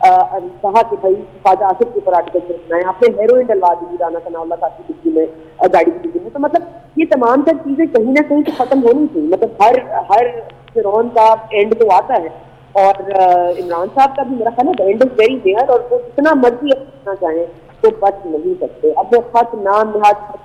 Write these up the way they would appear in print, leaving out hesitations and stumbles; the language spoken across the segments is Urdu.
کہا کہ بھائی خواجہ آصف کے اوپر آرٹیکل بنائے, آپ نے ہیروئن ڈلوا دی رانا ثناء اللہ صاحب کی ڈگی میں, گاڑی کی ڈگی میں. تو مطلب یہ تمام تر چیزیں کہیں نہ کہیں تو ختم ہونی چاہیے. مطلب ہر فرعون کا اینڈ تو آتا ہے, اور عمران صاحب کا بھی میرا خیال ہے اینڈ از ویری نیئر, اور وہ جتنا مرضی اپنا چاہیں تو بچ نہیں سکتے. اب وہ خط نام نہاد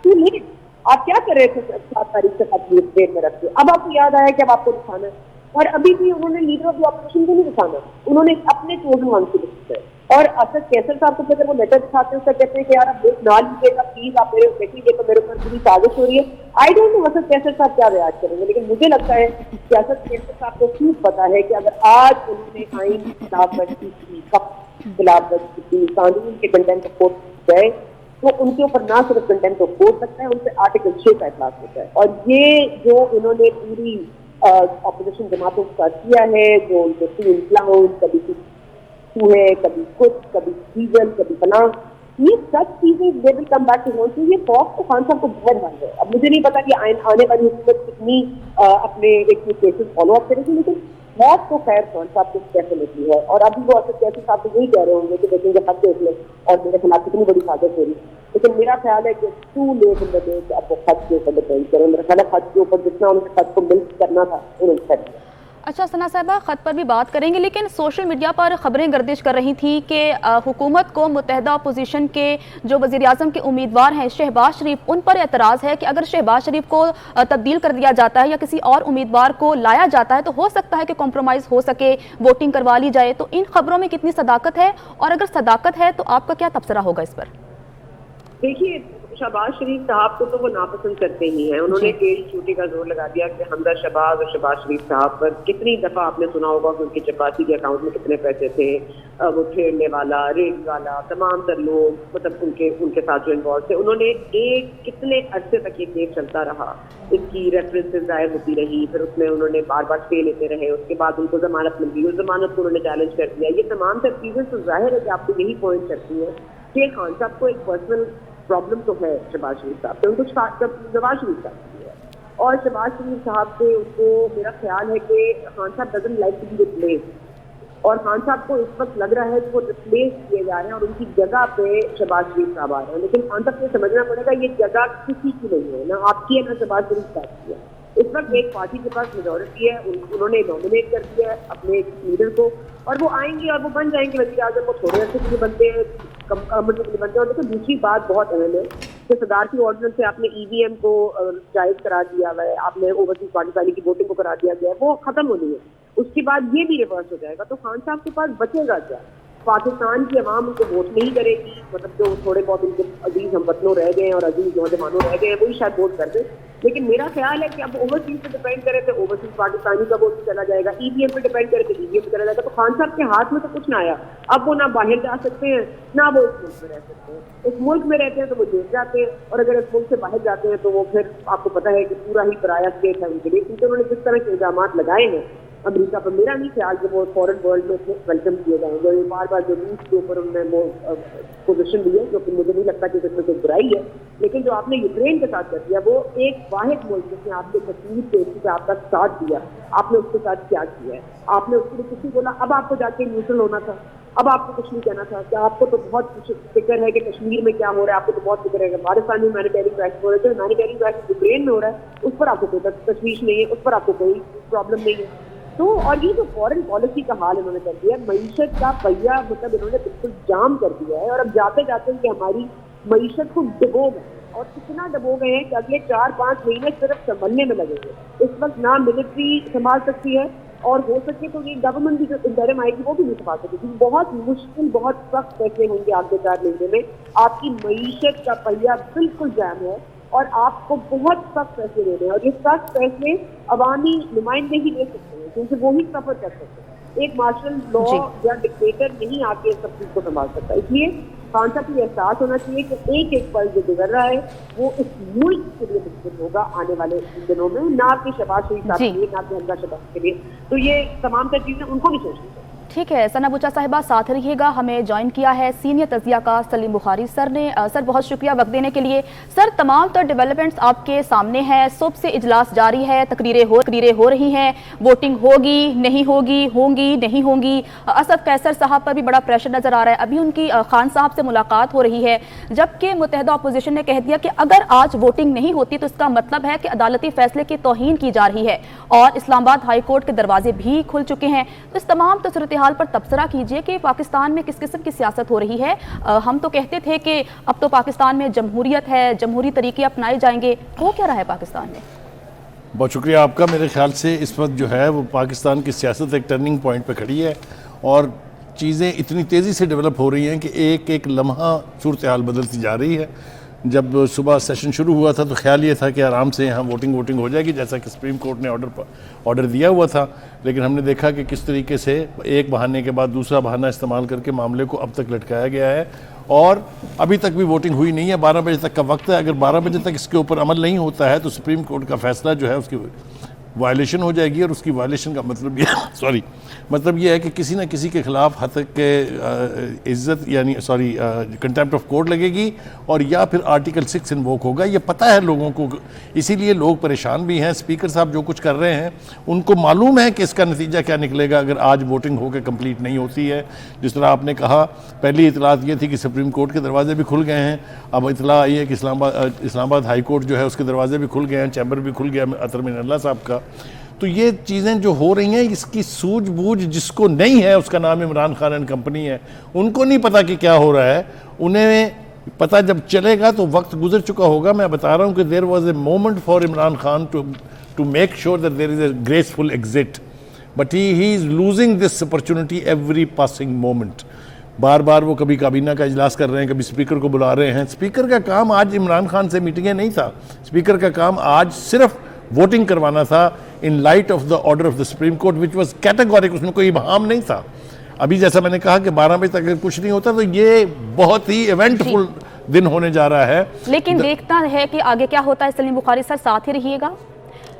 تو نہیں, آپ کیا کر رہے تھے 7 تاریخ سے خط ڈیٹ میں رکھ کے, اب آپ کو یاد آیا کہ اب آپ کو دکھانا ہے. اور ابھی بھی انہوں نے لیڈر آف دی اپوزیشن کو نہیں دکھانا, انہوں نے اپنے چوزن ون سے لکھا ہے. اور اسد کیسر صاحب کو اگر وہ لیٹر دکھاتے ہیں اس کا کہتے ہیں کہ یار آپ نہ لیجیے گا پلیز, آپ میرے دیکھیں گے تو میرے اوپر پوری سازش ہو رہی ہے. آئی ڈونٹ نو اسد کیسر صاحب کیا بیان کریں گے, لیکن مجھے لگتا ہے کہ اسد کیسر صاحب کو خوب پتا ہے کہ اگر آج انہوں نے آئین کی خلاف ورزی کی, خلاف ورزی کی, قانون کے کنٹینٹ کو کوٹ گئے, تو ان کے اوپر نہ صرف کنٹینٹ کو کوٹ سکتا ہے, ان سے آرٹیکل 6 کا اطلاق ہوتا ہے. اور یہ جو انہوں نے پوری اپوزیشن جماعتوں کا کیا ہے, جو ان کے 3 کلاؤن, کبھی ہے, کبھی کچھ, کبھی ڈیزل, کبھی فلاں, یہ سب چیزیں دے ول کم بیک ٹو ہون. تو یہ فوق تو خان صاحب کو بہت بن ہے. اب مجھے نہیں پتا کہ آنے والی حکومت کتنی اپنے ایک کیسز فالو اپ کرے گی, لیکن بہت تو خیر خان صاحب کو کیسے لیتی ہے. اور ابھی وہ اسد کیسر صاحب کو یہی کہہ رہے ہوں گے کہ دیکھیں گے خط دیکھ لیں اور میرے خلاف کتنی بڑی سازش ہو رہی. لیکن میرا خیال ہے کہ too late in the day کہ اب وہ خط کے اوپر ڈپینڈ کریں. میرا خیال ہے خط کے اوپر جتنا ان کے خط کو ملک کرنا تھا انہوں نے کر دیا. اچھا ثنا صاحبہ, خط پر بھی بات کریں گے, لیکن سوشل میڈیا پر خبریں گردش کر رہی تھیں کہ حکومت کو متحدہ اپوزیشن کے جو وزیر اعظم کے امیدوار ہیں شہباز شریف, ان پر اعتراض ہے کہ اگر شہباز شریف کو تبدیل کر دیا جاتا ہے یا کسی اور امیدوار کو لایا جاتا ہے تو ہو سکتا ہے کہ کمپرومائز ہو سکے, ووٹنگ کروا لی جائے. تو ان خبروں میں کتنی صداقت ہے, اور اگر صداقت ہے تو آپ کا کیا تبصرہ ہوگا اس پر؟ دیکھیے, شہباز شریف صاحب کو تو وہ ناپسند کرتے ہی ہیں. انہوں نے ٹیڑھی چوٹی کا زور لگا دیا کہ حمزہ شہباز اور شہباز شریف صاحب پر کتنی دفعہ آپ نے سنا ہوگا کہ ان کی چپاسی کے اکاؤنٹ میں کتنے پیسے تھے, وہ پھیرنے والا, ریڈ والا, تمام تر لوگ مطلب ان کے ساتھ جو انوالو تھے. انہوں نے کتنے عرصے تک یہ کیس چلتا رہا, اس کی ریفرنسز ظاہر ہوتی رہی, پھر اس میں انہوں نے بار بار اسٹے لیتے رہے, اس کے بعد ان کو ضمانت مل گئی, اس ضمانت کو انہوں نے چیلنج کر دیا. یہ تمام تر چیزیں تو ظاہر ہے کہ آپ کو یہی پوائنٹ کرتی ہیں کہ خان صاحب کو ایک پرسنل پرابلم تو ہے شہباز شریف صاحب سے, ان کو شہباز شریف صاحب کی ہے. اور شہباز شریف صاحب سے ان کو میرا خیال ہے کہ Khan sahab doesn't like to be replace, اور خان صاحب کو اس وقت لگ رہا ہے کہ وہ ریپلیس کیے جا رہے ہیں اور ان کی جگہ پہ شہباز شریف صاحب آ رہے ہیں. لیکن خان صاحب کو سمجھنا پڑے گا یہ جگہ کسی کی نہیں ہے, نہ آپ کی ہے نہ شہباز شریف صاحب کی ہے. اس وقت ایک پارٹی کے پاس میجورٹی ہے, انہوں نے نامنیٹ کر دیا ہے اپنے ایک لیڈر کو, اور وہ آئیں گے اور وہ بن جائیں گے وزیر اعظم. وہ تھوڑے عرصے کے لیے بنتے ہیں, بنتے ہیں. اور لیکن دوسری بات بہت اہم ہے کہ صدارتی آرڈیننس سے آپ نے EVM کو جائز کرا دیا ہوا ہے, آپ نے اوورسیز پاکستانی کی ووٹنگ کو کرا دیا گیا ہے, وہ ختم ہونی ہے. اس کے بعد یہ بھی ریورس ہو جائے گا, تو خان صاحب کے پاس بچے گا کیا؟ پاکستان کی عوام ان کو ووٹ نہیں کرے گی, مطلب جو تھوڑے بہت ان کے عزیز ہم وطنوں رہ گئے ہیں اور عزیز نوجوانوں رہ گئے ہیں وہی شاید ووٹ کر دیں. لیکن میرا خیال ہے کہ اب اوورسیز پہ ڈیپینڈ کرے تو اوورسیز پاکستانی کا ووٹ چلا جائے گا, EVM پہ ڈیپینڈ کرے تو EVM پہ چلا جائے گا. تو خان صاحب کے ہاتھ میں تو کچھ نہ آیا. اب وہ نہ باہر جا سکتے ہیں نہ وہ اس ملک میں رہ سکتے ہیں. اس ملک میں رہتے ہیں تو وہ جیل جاتے ہیں, اور اگر اس ملک سے باہر جاتے ہیں تو وہ پھر آپ کو پتا ہے کہ پورا ہی پرایا اسٹیٹ ہے ان کے لیے, کیونکہ انہوں نے جس طرح کے الزامات لگائے ہیں امریکہ پر. میرا نہیں خیال کہ وہ فورن ورلڈ میں ویلکم کیے جائیں گے. بار بار جو روس کے اوپر انہوں نے وہ پوزیشن لی ہے, جو کہ مجھے نہیں لگتا کہ اس میں کوئی برائی ہے, لیکن جو آپ نے یوکرین کے ساتھ کر دیا, وہ ایک واحد ملک جس نے آپ کے کشمیر کے آپ کا ساتھ دیا, آپ نے اس کے ساتھ کیا کیا ہے؟ آپ نے اس کے لیے کسی بولا اب آپ کو جا کے نیوٹرل ہونا تھا, اب آپ کو کچھ نہیں کہنا تھا. کیا آپ کو تو بہت کچھ فکر ہے کہ کشمیر میں کیا ہو رہا ہے, آپ کو تو بہت فکر ہے کہ پاکستان میں ہیومینیٹیرین کرائسس ہو رہا ہے, جو ہیومینیٹیرین کرائسس یوکرین میں ہو رہا ہے اس پر آپ کو کوئی تشویش نہیں ہے, اس پر آپ کو کوئی پرابلم نہیں ہے. تو اور یہ جو فورن پالیسی کا حال انہوں نے کر دیا, معیشت کا پہیہ مطلب انہوں نے بالکل جام کر دیا ہے, اور اب جاتے جاتے کہ ہماری معیشت کو ڈبو گئے, اور کتنا ڈبو گئے ہیں کہ اگلے 4-5 مہینے صرف سنبھلنے میں لگیں گے. اس وقت نہ ملٹری سنبھال سکتی ہے, اور ہو سکے تو یہ گورنمنٹ بھی جو انٹرم آئے گی وہ بھی نہیں سنبھال سکے گی. بہت مشکل, بہت سخت فیصلے ہوں گے آگے 4 مہینے میں. آپ کی معیشت کا پہیہ بالکل جام ہے, اور آپ کو بہت سخت فیصلے لینے ہیں, اور یہ سخت فیصلے عوامی نمائندے ہی لے سکتے ہیں, کیونکہ وہی سفر کر سکتے ہیں. ایک مارشل لا یا ڈکٹیٹر نہیں آ کے سب چیز کو سنبھال سکتا. اس لیے خان صاحب کو یہ احساس ہونا چاہیے کہ ایک ایک پل جو گزر رہا ہے وہ اس ملک کے لیے مشکل ہوگا آنے والے دنوں میں, نہ کہ شہباز شریف صاحب کے لیے, نہ کہ حمزہ شہباز کے لیے. تو یہ تمام تر چیزیں ان کو بھی سوچنی چاہیے. ٹھیک ہے ثنا بچا صاحبہ، ساتھ رہیے گا. ہمیں جوائن کیا ہے سینئر تجزیہ کار سلیم بخاری سر نے. سر بہت شکریہ وقت دینے کے لیے. سر تمام تر ڈیولپمنٹس آپ کے سامنے ہیں. صبح سے اجلاس جاری ہے، تقریریں ہو رہی ہیں، ووٹنگ ہوگی نہیں ہوگی، ہوں گی نہیں ہوں گی. اسد قیصر صاحب پر بھی بڑا پریشر نظر آ رہا ہے. ابھی ان کی خان صاحب سے ملاقات ہو رہی ہے، جبکہ متحدہ اپوزیشن نے کہہ دیا کہ اگر آج ووٹنگ نہیں ہوتی تو اس کا مطلب ہے کہ عدالتی فیصلے کی توہین کی جا رہی ہے، اور اسلام آباد ہائی کورٹ کے دروازے بھی کھل چکے ہیں. اس تمام صورتحال پر تبصرہ کیجئے کہ پاکستان میں کس قسم کی سیاست ہو رہی ہے. ہم تو کہتے تھے کہ اب تو پاکستان میں جمہوریت ہے، جمہوری طریقے اپنائے جائیں گے. ہو کیا رہا ہے پاکستان میں؟ بہت شکریہ آپ کا. میرے خیال سے اس وقت جو ہے وہ پاکستان کی سیاست ایک ٹرننگ پوائنٹ پہ کھڑی ہے، اور چیزیں اتنی تیزی سے ڈیولپ ہو رہی ہیں کہ ایک ایک لمحہ صورتحال بدلتی جا رہی ہے. جب صبح سیشن شروع ہوا تھا تو خیال یہ تھا کہ آرام سے یہاں ووٹنگ ہو جائے گی، جیسا کہ سپریم کورٹ نے آرڈر دیا ہوا تھا. لیکن ہم نے دیکھا کہ کس طریقے سے ایک بہانے کے بعد دوسرا بہانہ استعمال کر کے معاملے کو اب تک لٹکایا گیا ہے، اور ابھی تک بھی ووٹنگ ہوئی نہیں ہے. 12 بجے تک کا وقت ہے. اگر 12 بجے تک اس کے اوپر عمل نہیں ہوتا ہے تو سپریم کورٹ کا فیصلہ جو ہے اس کی وائلیشن ہو جائے گی، اور اس کی وائلیشن کا مطلب یہ ہے کہ کسی نہ کسی کے خلاف حد تک کے عزت کنٹیمپٹ آف کورٹ لگے گی، اور یا پھر آرٹیکل 6 انووک ہوگا. یہ پتہ ہے لوگوں کو، اسی لیے لوگ پریشان بھی ہیں. اسپیکر صاحب جو کچھ کر رہے ہیں ان کو معلوم ہے کہ اس کا نتیجہ کیا نکلے گا اگر آج ووٹنگ ہو کے کمپلیٹ نہیں ہوتی ہے. جس طرح آپ نے کہا، پہلی اطلاعات یہ تھی کہ سپریم کورٹ کے دروازے بھی کھل گئے ہیں. اب اطلاع آئی ہے کہ اسلام آباد ہائی کورٹ جو ہے اس کے دروازے بھی کھل گئے ہیں، چیمبر بھی کھل گیا اطہر من اللہ صاحب کا. تو یہ چیزیں جو ہو رہی ہیں اس کی سوجھ بوجھ جس کو نہیں ہے، اس کا نام عمران خان اینڈ کمپنی ہے. ان کو نہیں پتا کہ کیا ہو رہا ہے. انہیں پتا جب چلے گا تو وقت گزر چکا ہوگا. میں بتا رہا ہوں کہ there was a moment for Imran Khan to make sure that there is a graceful exit, but he is losing this opportunity every passing moment. بار بار وہ کبھی کابینہ کا اجلاس کر رہے ہیں، کبھی اسپیکر کو بلا رہے ہیں. اسپیکر کا کام آج عمران خان سے میٹنگیں نہیں تھا. اسپیکر کا کام آج صرف ووٹنگ کروانا تھا in light of the order of the Supreme Court which was categoric. اس میں کوئی ابہام نہیں تھا. ابھی جیسا میں نے کہا کہ 12 بجے تک اگر کچھ نہیں ہوتا تو یہ بہت ہی ایونٹ فل دن ہونے جا رہا ہے. لیکن دیکھنا ہے کہ آگے کیا ہوتا ہے. سلیم بخاری سر ساتھ ہی رہیے گا.